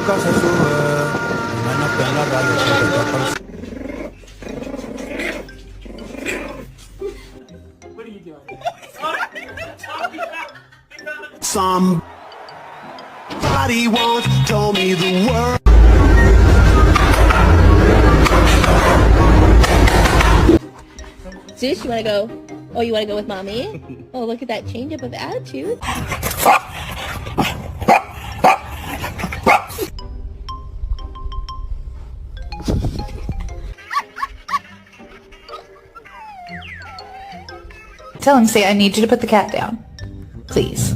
nunca se sube, menos que en la radio se te toca el What are you doing? Somebody once told me the word. Zeus, you wanna go? Oh, you wanna go with mommy? Oh, look at that change up of attitude. Tell him, say, I need you to put the cat down. Please.